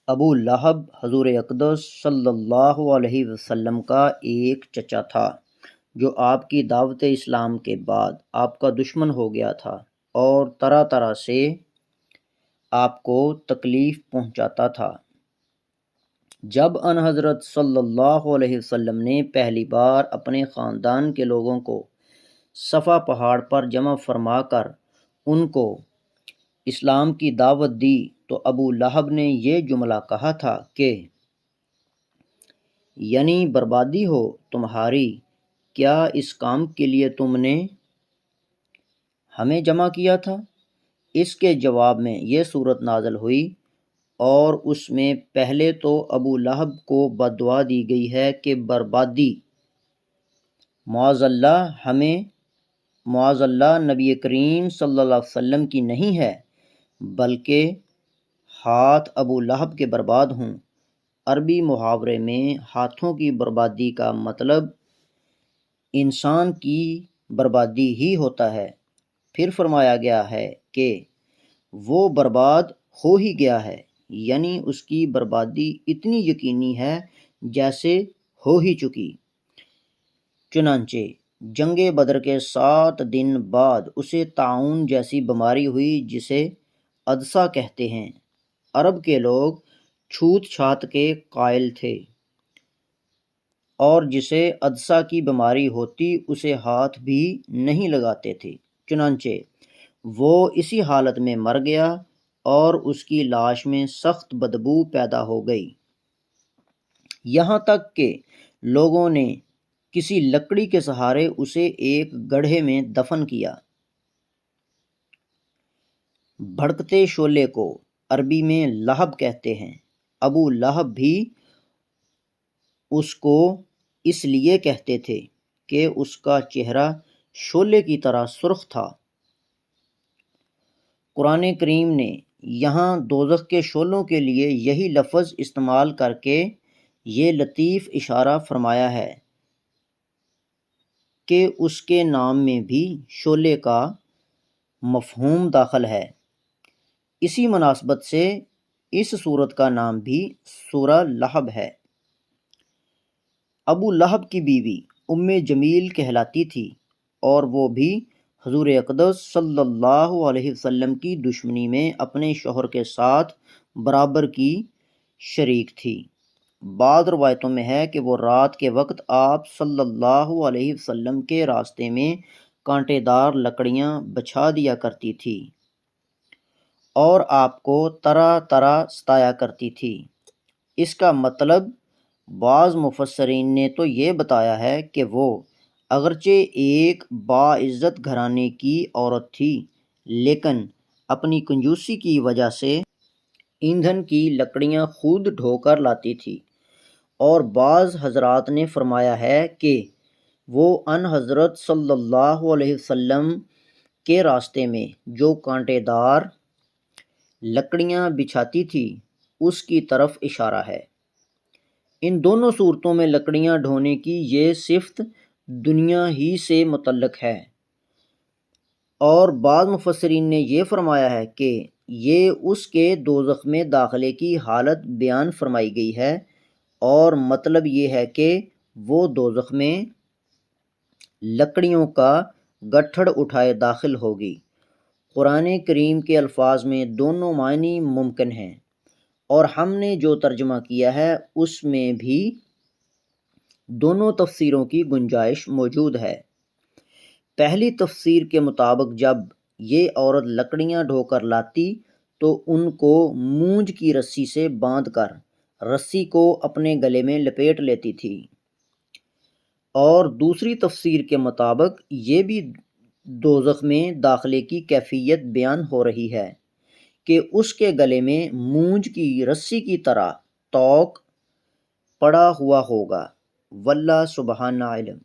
ابو لہب حضور اقدس صلی اللہ علیہ وسلم کا ایک چچا تھا جو آپ کی دعوت اسلام کے بعد آپ کا دشمن ہو گیا تھا اور طرح طرح سے آپ کو تکلیف پہنچاتا تھا۔ جب ان حضرت صلی اللہ علیہ وسلم نے پہلی بار اپنے خاندان کے لوگوں کو صفا پہاڑ پر جمع فرما کر ان کو اسلام کی دعوت دی تو ابو لہب نے یہ جملہ کہا تھا کہ یعنی بربادی ہو تمہاری، کیا اس کام کے لیے تم نے ہمیں جمع کیا تھا؟ اس کے جواب میں یہ صورت نازل ہوئی اور اس میں پہلے تو ابو لہب کو بددعا دی گئی ہے کہ بربادی معاذ اللہ نبی کریم صلی اللہ علیہ وسلم کی نہیں ہے، بلکہ ہاتھ ابو لہب کے برباد ہوں۔ عربی محاورے میں ہاتھوں کی بربادی کا مطلب انسان کی بربادی ہی ہوتا ہے۔ پھر فرمایا گیا ہے کہ وہ برباد ہو ہی گیا ہے، یعنی اس کی بربادی اتنی یقینی ہے جیسے ہو ہی چکی۔ چنانچہ جنگ بدر کے 7 دن بعد اسے طاعون جیسی بیماری ہوئی جسے عدسہ کہتے ہیں۔ عرب کے لوگ چھوت چھات کے قائل تھے اور جسے عدسہ کی بیماری ہوتی اسے ہاتھ بھی نہیں لگاتے تھے، چنانچہ وہ اسی حالت میں مر گیا اور اس کی لاش میں سخت بدبو پیدا ہو گئی، یہاں تک کہ لوگوں نے کسی لکڑی کے سہارے اسے ایک گڑھے میں دفن کیا۔ بھڑکتے شعلے کو عربی میں لہب کہتے ہیں۔ ابو لہب بھی اس کو اس لیے کہتے تھے کہ اس کا چہرہ شعلے کی طرح سرخ تھا۔ قرآن کریم نے یہاں دوزخ کے شعلوں کے لیے یہی لفظ استعمال کر کے یہ لطیف اشارہ فرمایا ہے کہ اس کے نام میں بھی شعلے کا مفہوم داخل ہے۔ اسی مناسبت سے اس سورت کا نام بھی سورہ لہب ہے۔ ابو لہب کی بیوی ام جمیل کہلاتی تھی اور وہ بھی حضور اقدس صلی اللہ علیہ وسلم کی دشمنی میں اپنے شوہر کے ساتھ برابر کی شریک تھی۔ بعض روایتوں میں ہے کہ وہ رات کے وقت آپ صلی اللہ علیہ وسلم کے راستے میں کانٹے دار لکڑیاں بچھا دیا کرتی تھی اور آپ کو طرح طرح ستایا کرتی تھی۔ اس کا مطلب بعض مفسرین نے تو یہ بتایا ہے کہ وہ اگرچہ ایک باعزت گھرانے کی عورت تھی لیکن اپنی کنجوسی کی وجہ سے ایندھن کی لکڑیاں خود ڈھو کر لاتی تھی، اور بعض حضرات نے فرمایا ہے کہ وہ ان حضرت صلی اللہ علیہ وسلم کے راستے میں جو کانٹے دار لکڑیاں بچھاتی تھی اس کی طرف اشارہ ہے۔ ان دونوں صورتوں میں لکڑیاں ڈھونے کی یہ صفت دنیا ہی سے متعلق ہے، اور بعض مفسرین نے یہ فرمایا ہے کہ یہ اس کے دوزخ میں داخلے کی حالت بیان فرمائی گئی ہے، اور مطلب یہ ہے کہ وہ دوزخ میں لکڑیوں کا گٹھڑ اٹھائے داخل ہوگی۔ قرآن کریم کے الفاظ میں دونوں معنی ممکن ہیں، اور ہم نے جو ترجمہ کیا ہے اس میں بھی دونوں تفسیروں کی گنجائش موجود ہے۔ پہلی تفسیر کے مطابق جب یہ عورت لکڑیاں ڈھو کر لاتی تو ان کو مونج کی رسی سے باندھ کر رسی کو اپنے گلے میں لپیٹ لیتی تھی، اور دوسری تفسیر کے مطابق یہ بھی دوزخ میں داخلے کی کیفیت بیان ہو رہی ہے کہ اس کے گلے میں مونج کی رسی کی طرح توق پڑا ہوا ہوگا۔ واللہ سبحانہ علم۔